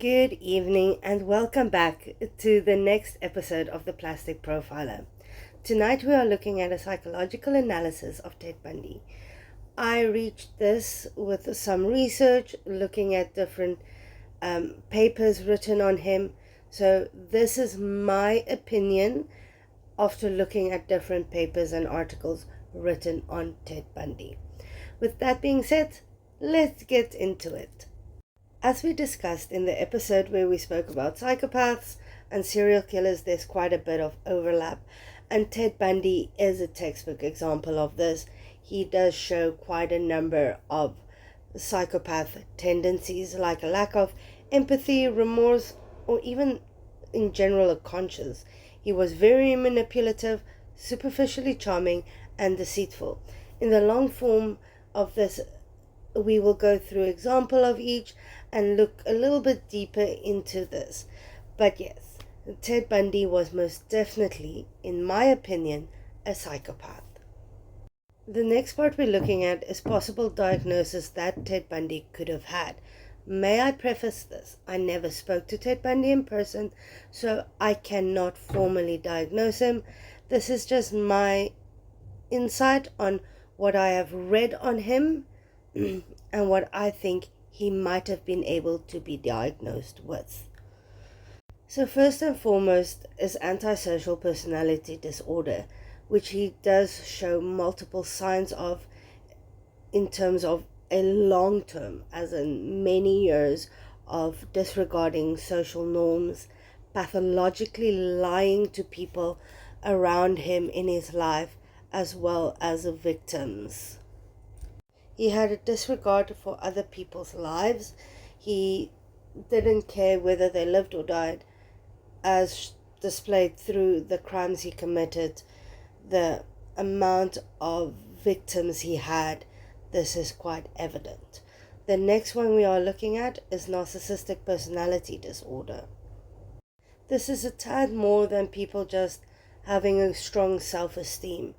Good evening and welcome back to the next episode of The Plastic Profiler. Tonight we are looking at a psychological analysis of Ted Bundy. I reached this with some research looking at different papers written on him. So this is my opinion after looking at different papers and articles written on Ted Bundy. With that being said, let's get into it. As we discussed in the episode where we spoke about psychopaths and serial killers, there's quite a bit of overlap, and Ted Bundy is a textbook example of this. He does show quite a number of psychopath tendencies, like a lack of empathy, remorse, or even in general a conscience. He was very manipulative, superficially charming, and deceitful. In the long form of this, we will go through example of each and look a little bit deeper into this. But yes, Ted Bundy was most definitely, in my opinion, a psychopath. The next part we're looking at is possible diagnosis that Ted Bundy could have had. May I preface this? I never spoke to Ted Bundy in person, so I cannot formally diagnose him. This is just my insight on what I have read on him and what I think he might have been able to be diagnosed with. So first and foremost is antisocial personality disorder, which he does show multiple signs of in terms of a long term, as in many years of disregarding social norms, pathologically lying to people around him in his life as well as the victims. He had a disregard for other people's lives. He didn't care whether they lived or died, as displayed through the crimes he committed, the amount of victims he had. This is quite evident. The next one we are looking at is narcissistic personality disorder. This is a tad more than people just having a strong self-esteem.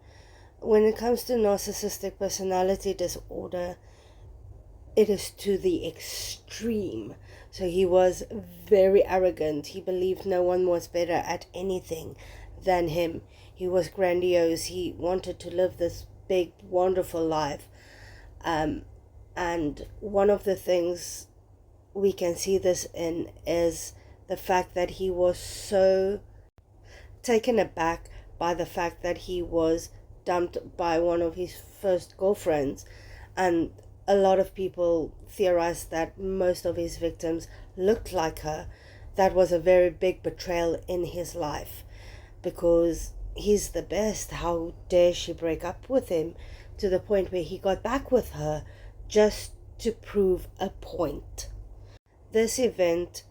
When it comes to narcissistic personality disorder, it is to the extreme. So he was very arrogant. He believed no one was better at anything than him. He was grandiose. He wanted to live this big, wonderful life. And one of the things we can see this in is the fact that he was so taken aback by the fact that he was dumped by one of his first girlfriends, and a lot of people theorized that most of his victims looked like her. That was a very big betrayal in his life, because he's the best. How dare she break up with him, to the point where he got back with her just to prove a point. This event,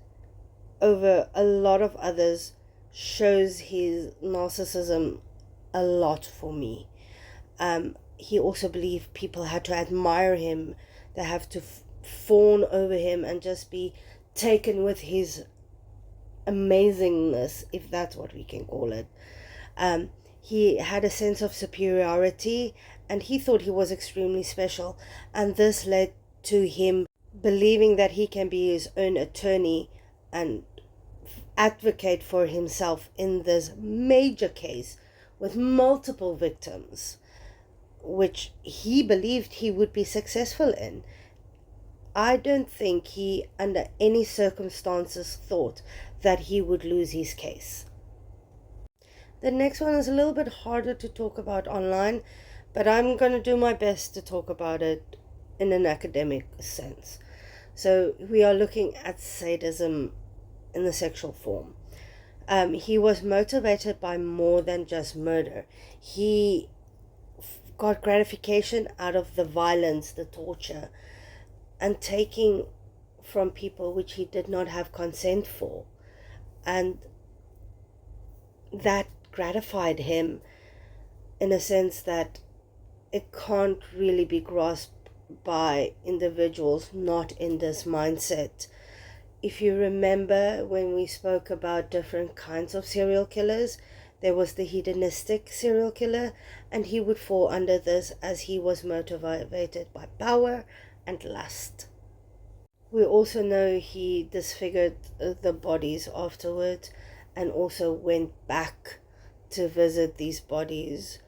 over a lot of others, shows his narcissism a lot for me. He also believed people had to admire him. They have to fawn over him and just be taken with his amazingness, if that's what we can call it. He had a sense of superiority, and he thought he was extremely special, and this led to him believing that he can be his own attorney and advocate for himself in this major case with multiple victims, which he believed he would be successful in. I don't think he, under any circumstances, thought that he would lose his case. The next one is a little bit harder to talk about online, but I'm going to do my best to talk about it in an academic sense. So we are looking at sadism in the sexual form. He was motivated by more than just murder. He got gratification out of the violence, the torture, and taking from people which he did not have consent for. And that gratified him in a sense that it can't really be grasped by individuals not in this mindset. If you remember when we spoke about different kinds of serial killers, there was the hedonistic serial killer, and he would fall under this as he was motivated by power and lust. We also know he disfigured the bodies afterwards and also went back to visit these bodies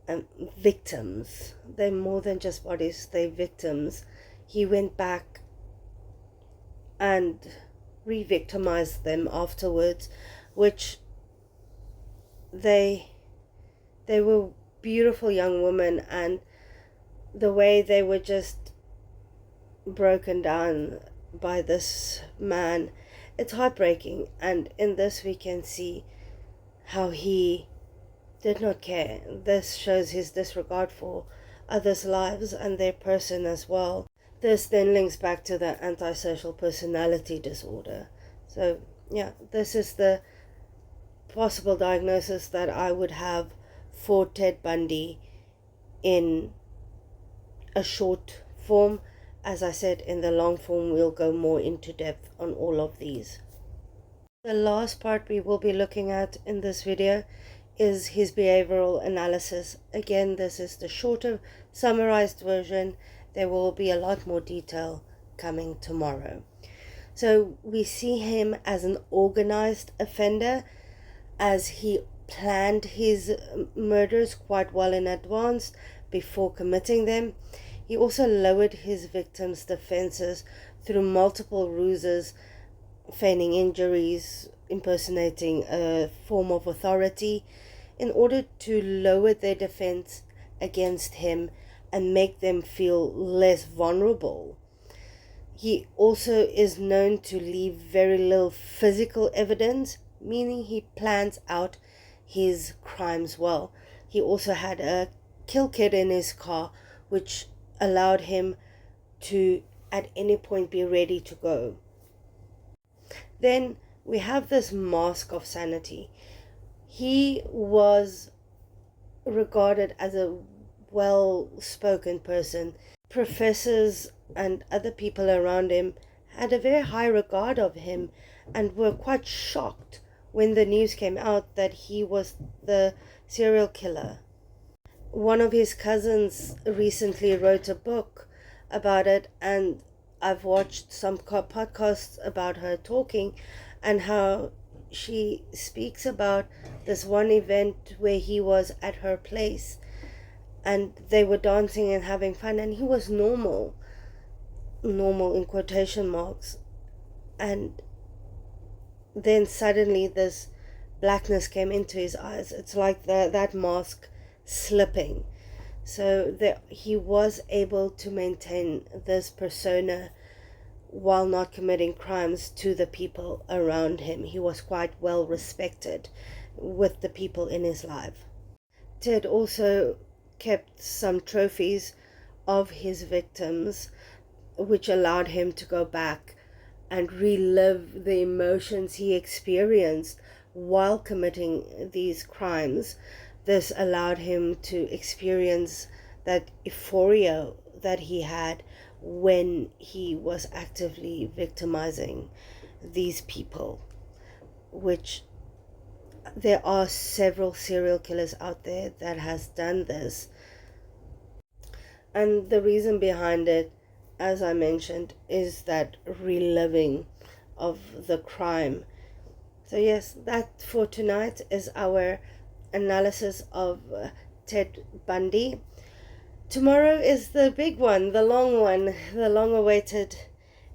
and victims. They're more than just bodies, they're victims. He went back and re-victimized them afterwards, which they were beautiful young women, and the way they were just broken down by this man, it's heartbreaking. And in this we can see how he did not care. This shows his disregard for others' lives and their person as well. This then links back to the antisocial personality disorder. So yeah, this is the possible diagnosis that I would have for Ted Bundy in a short form. As I said, in the long form we'll go more into depth on all of these. The last part we will be looking at in this video is his behavioral analysis. Again, this is the shorter summarized version. There will be a lot more detail coming tomorrow. So we see him as an organized offender, as he planned his murders quite well in advance before committing them. He also lowered his victims' defenses through multiple ruses, feigning injuries, impersonating a form of authority, in order to lower their defense against him and make them feel less vulnerable. He also is known to leave very little physical evidence, meaning he plans out his crimes well. He also had a kill kit in his car, which allowed him to at any point be ready to go. Then we have this mask of sanity. He was regarded as a well-spoken person. Professors and other people around him had a very high regard of him and were quite shocked when the news came out that he was the serial killer. One of his cousins recently wrote a book about it, and I've watched some podcasts about her talking and how she speaks about this one event where he was at her place and they were dancing and having fun, and he was normal in quotation marks, and then suddenly this blackness came into his eyes. It's like that mask slipping. So he was able to maintain this persona while not committing crimes to the people around him. He was quite well respected with the people in his life. Ted also kept some trophies of his victims, which allowed him to go back and relive the emotions he experienced while committing these crimes. This allowed him to experience that euphoria that he had when he was actively victimizing these people, which there are several serial killers out there that has done this. And the reason behind it, as I mentioned, is that reliving of the crime. So yes, that for tonight is our analysis of Ted Bundy. Tomorrow is the big one, the long one, the long-awaited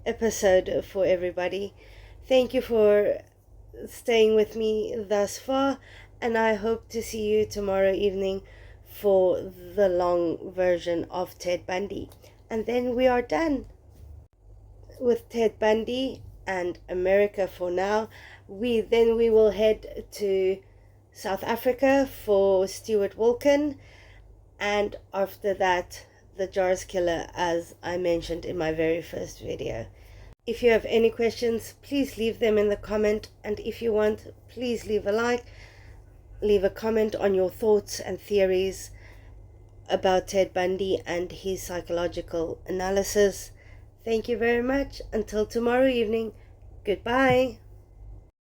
episode for everybody. Thank you for staying with me thus far, and I hope to see you tomorrow evening for the long version of Ted Bundy. And then we are done with Ted Bundy and America for now. We will head to South Africa for Stuart Wilken, and after that the Jars Killer, as I mentioned in my very first video. If you have any questions, please leave them in the comment, and if you want, please leave a like, leave a comment on your thoughts and theories about Ted Bundy and his psychological analysis. Thank you very much. Until tomorrow evening, goodbye.